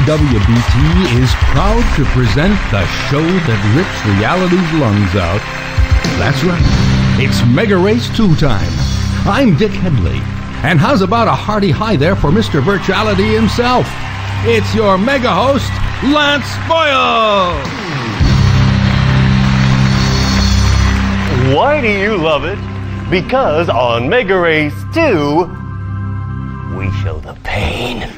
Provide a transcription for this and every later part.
WBT is proud to present the show that rips reality's lungs out. That's right, it's Mega Race 2 time. I'm Dick Headley, and how's about a hearty hi there for Mr. Virtuality himself? It's your mega host, Lance Boyle! Why do you love it? Because on Mega Race 2, we show the pain.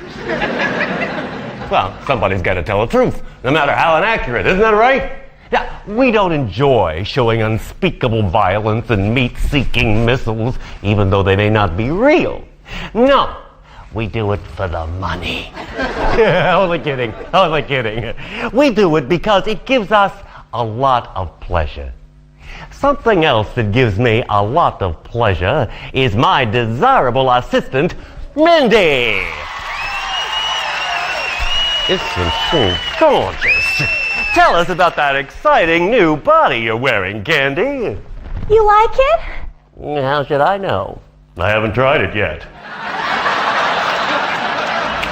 Well, somebody's got to tell the truth, no matter how inaccurate, isn't that right? Yeah, we don't enjoy showing unspeakable violence and meat-seeking missiles, even though they may not be real. No, we do it for the money. Only kidding. We do it because it gives us a lot of pleasure. Something else that gives me a lot of pleasure is my desirable assistant, Mindy. Isn't she gorgeous? Tell us about that exciting new body you're wearing, Candy. You like it? How should I know? I haven't tried it yet.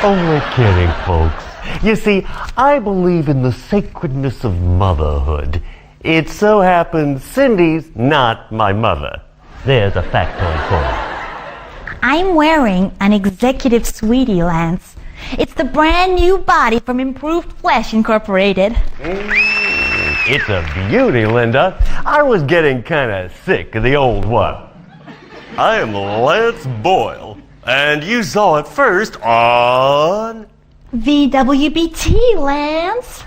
Only kidding, folks. You see, I believe in the sacredness of motherhood. It so happens Cindy's not my mother. There's a factoid for you. I'm wearing an executive sweetie, Lance. It's the brand new body from Improved Flesh Incorporated. It's a beauty, Linda. I was getting kind of sick of the old one. I am Lance Boyle, and you saw it first on... VWBT, Lance.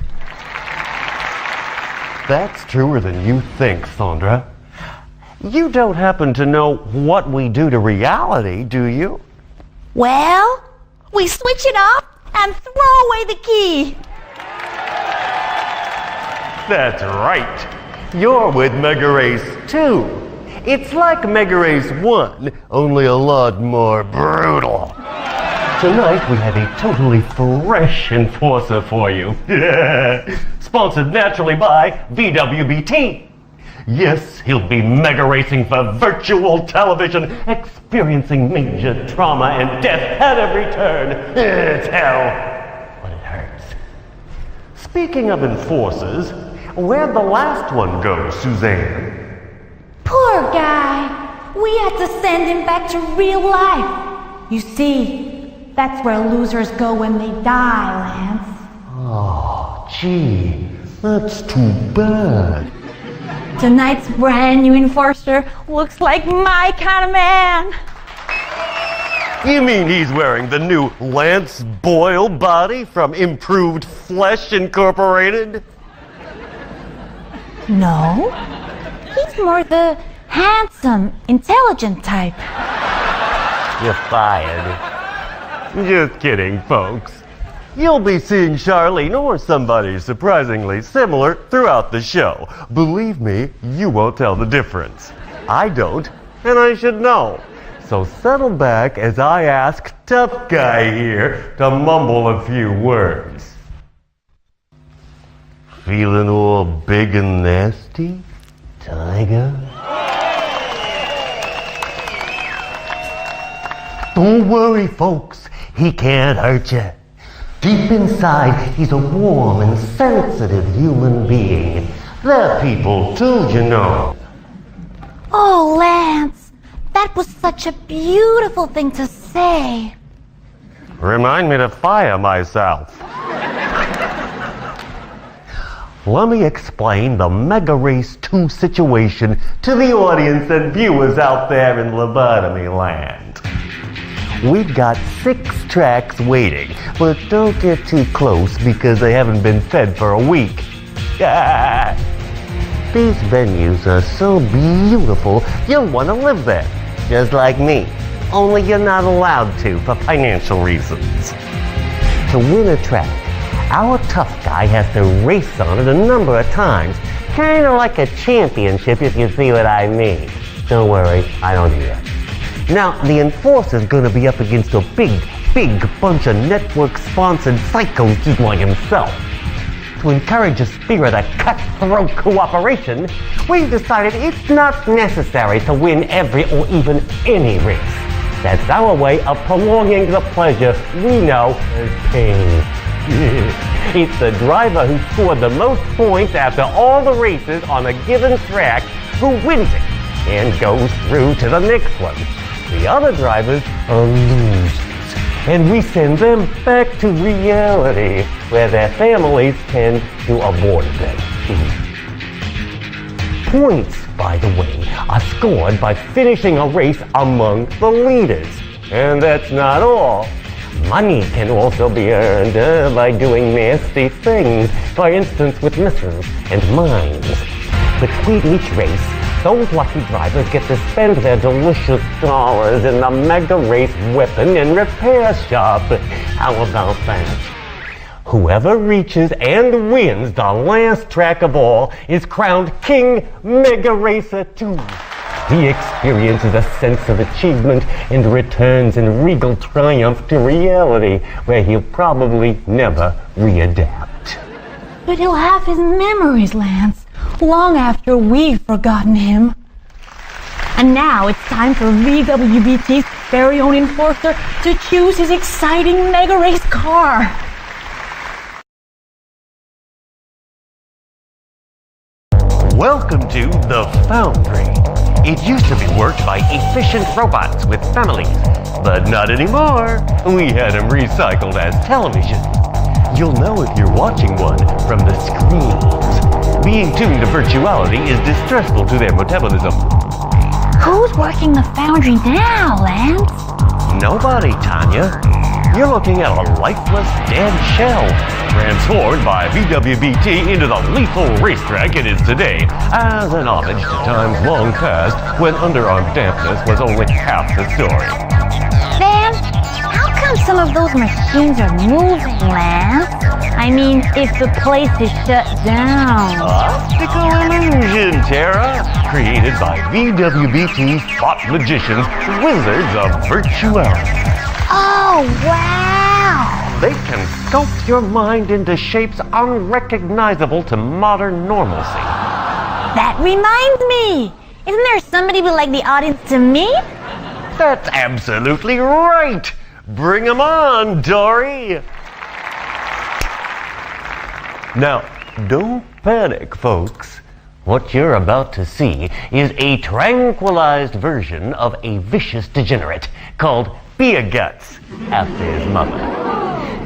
That's truer than you think, Sandra. You don't happen to know what we do to reality, do you? Well, we switch it off and throw away the key. That's right. You're with Mega Race 2. It's like Mega Race 1, only a lot more brutal. Tonight we have a totally fresh enforcer for you. Sponsored naturally by VWBT. Yes, he'll be mega racing for virtual television, experiencing major trauma and death at every turn. It's hell, but it hurts. Speaking of enforcers, where'd the last one go, Suzanne? Poor guy. We had to send him back to real life. You see, that's where losers go when they die, Lance. Oh, gee, that's too bad. Tonight's brand new enforcer looks like my kind of man. You mean he's wearing the new Lance Boyle body from Improved Flesh Incorporated? No, he's more the handsome, intelligent type. You're fired. Just kidding, folks. You'll be seeing Charlene or somebody surprisingly similar throughout the show. Believe me, you won't tell the difference. I don't, and I should know. So settle back as I ask Tough Guy here to mumble a few words. Feeling all big and nasty, Tiger? Don't worry, folks. He can't hurt you. Deep inside, he's a warm and sensitive human being. They're people too, you know. Oh, Lance, that was such a beautiful thing to say. Remind me to fire myself. Let me explain the Mega Race 2 situation to the audience and viewers out there in lobotomy land. We've got 6 tracks waiting, but don't get too close because they haven't been fed for a week. These venues are so beautiful, you'll want to live there, just like me. Only you're not allowed to for financial reasons. To win a track, our tough guy has to race on it a number of times. Kind of like a championship, if you see what I mean. Don't worry, I don't either. Now, the enforcer's gonna be up against a big bunch of network-sponsored psychos just like himself. To encourage a spirit of cutthroat cooperation, we've decided it's not necessary to win every or even any race. That's our way of prolonging the pleasure we know as pain. It's the driver who scored the most points after all the races on a given track who wins it and goes through to the next one. The other drivers are losers, and we send them back to reality, where their families tend to avoid them. Points, by the way, are scored by finishing a race among the leaders. And that's not all. Money can also be earned by doing nasty things, for instance with missiles and mines. Between each race, those lucky drivers get to spend their delicious dollars in the Mega Race weapon and repair shop. How about that? Whoever reaches and wins the last track of all is crowned King Mega Racer 2. He experiences a sense of achievement and returns in regal triumph to reality, where he'll probably never readapt. But he'll have his memories, Lance, long after we've forgotten him. And now it's time for VWBT's very own enforcer to choose his exciting Mega Race car. Welcome to the Foundry. It used to be worked by efficient robots with families, but not anymore. We had them recycled as television. You'll know if you're watching one from the screens. Being tuned to virtuality is distressful to their metabolism. Who's working the Foundry now, Lance? Nobody, Tanya. You're looking at a lifeless, dead shell, transformed by VWBT into the lethal racetrack it is today, as an homage to times long past when underarm dampness was only half the story. Van, how come some of those machines are moving, Lance? I mean, if the place is shut down. Optical illusion, Tara, created by VWBT's thought magicians, wizards of virtuality. Oh, wow! They can sculpt your mind into shapes unrecognizable to modern normalcy. That reminds me! Isn't there somebody we'd like the audience to meet? That's absolutely right! Bring 'em on, Dory! Now, don't panic, folks. What you're about to see is a tranquilized version of a vicious degenerate called Beer Guts, after his mother.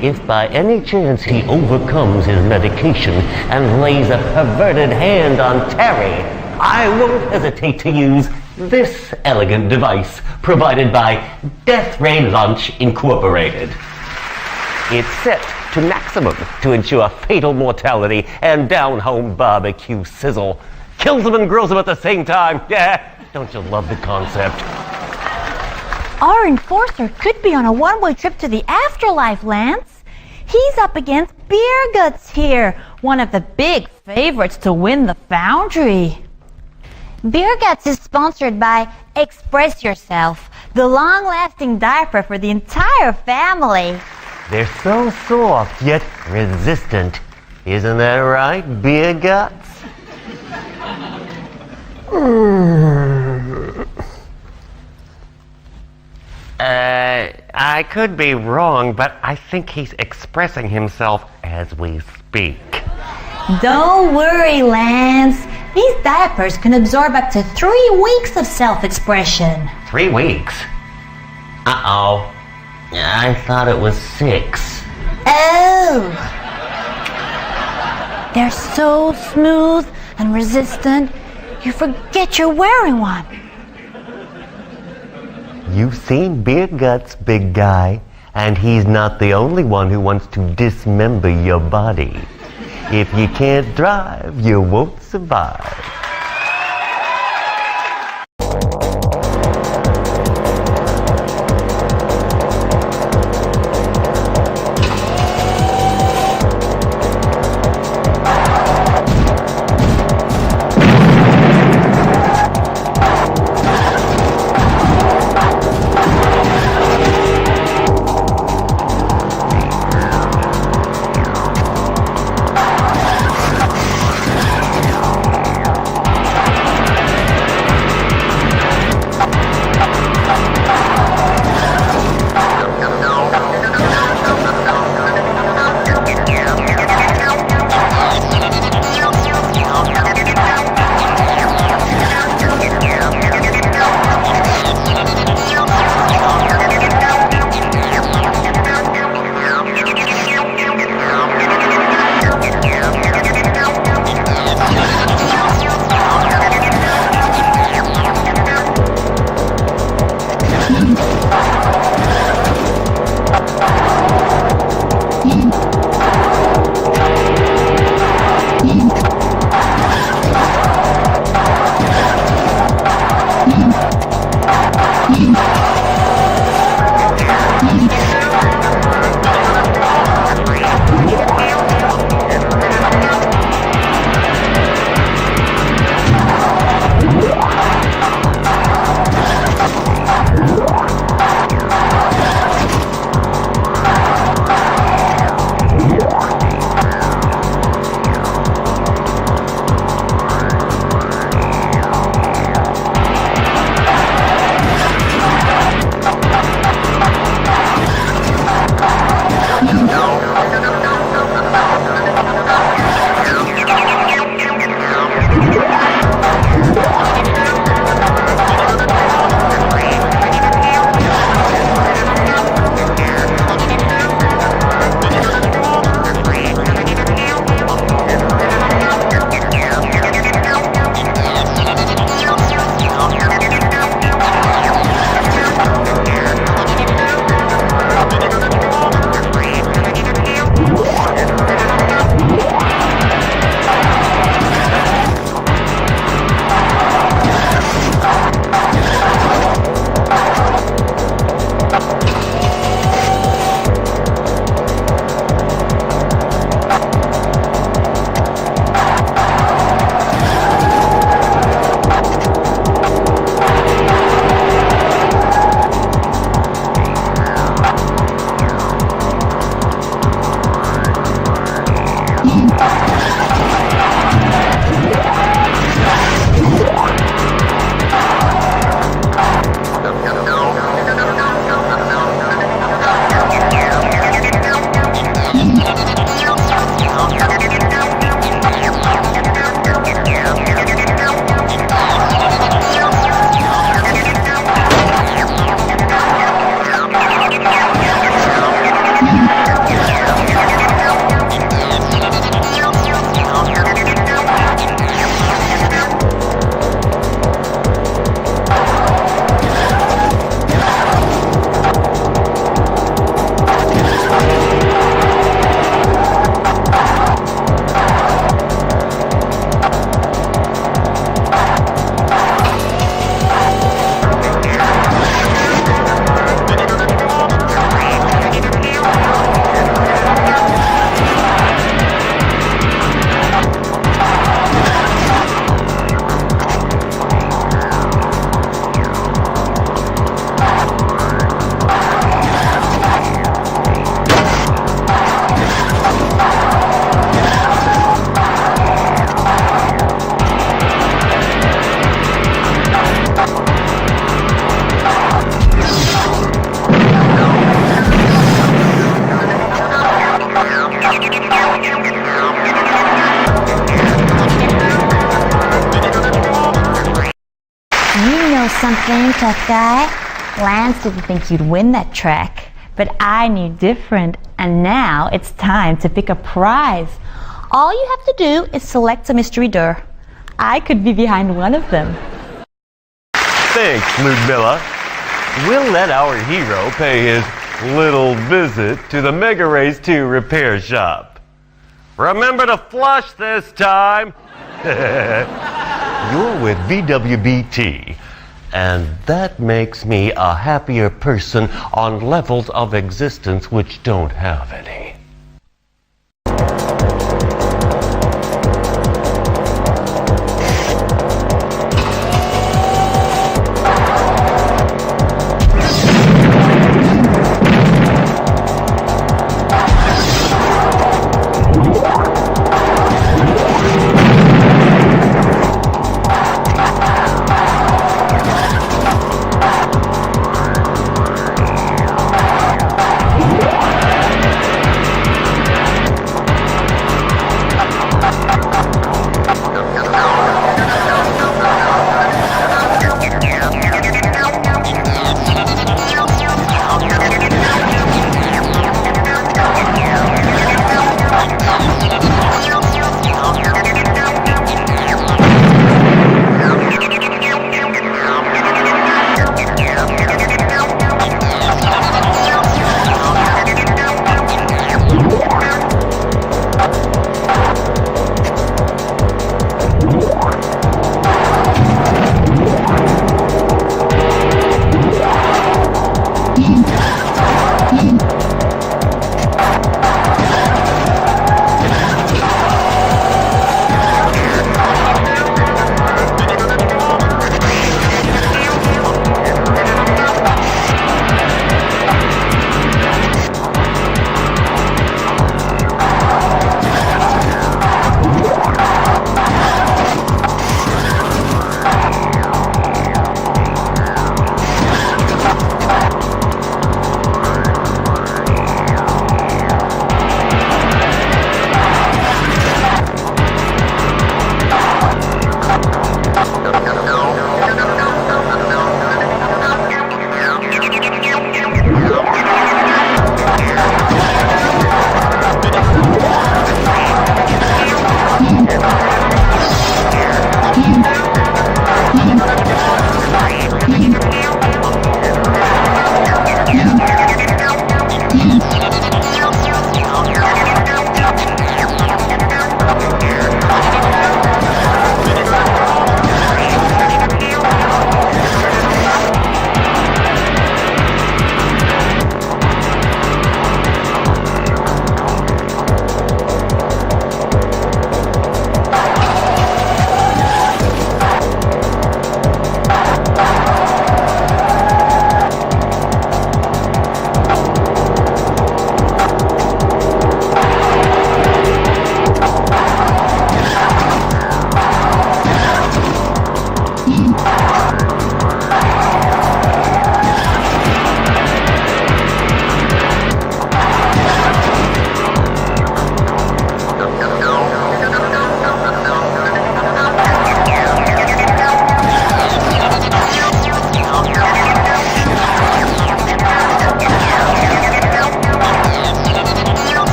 If by any chance he overcomes his medication and lays a perverted hand on Terry, I won't hesitate to use this elegant device provided by Death Ray Lunch Incorporated. It's set to maximum to ensure fatal mortality and down-home barbecue sizzle. Kills them and grills them at the same time. Yeah, don't you love the concept? Our enforcer could be on a one-way trip to the afterlife, Lance. He's up against Beer Guts here, one of the big favorites to win the Foundry. Beer Guts is sponsored by Express Yourself, the long-lasting diaper for the entire family. They're so soft, yet resistant. Isn't that right, Beer Guts? I could be wrong, but I think he's expressing himself as we speak. Don't worry, Lance. These diapers can absorb up to 3 weeks of self-expression. 3 weeks? Uh-oh. I thought it was 6. Oh! They're so smooth and resistant, you forget you're wearing one. You've seen beer guts, big guy, and he's not the only one who wants to dismember your body. If you can't drive, you won't survive. know something, tough guy? Lance didn't think you'd win that track, but I knew different, and now it's time to pick a prize. All you have to do is select a mystery door. I could be behind one of them. Thanks, Ludmilla. We'll let our hero pay his little visit to the Mega Race 2 repair shop. Remember to flush this time. You're with VWBT, and that makes me a happier person on levels of existence which don't have any.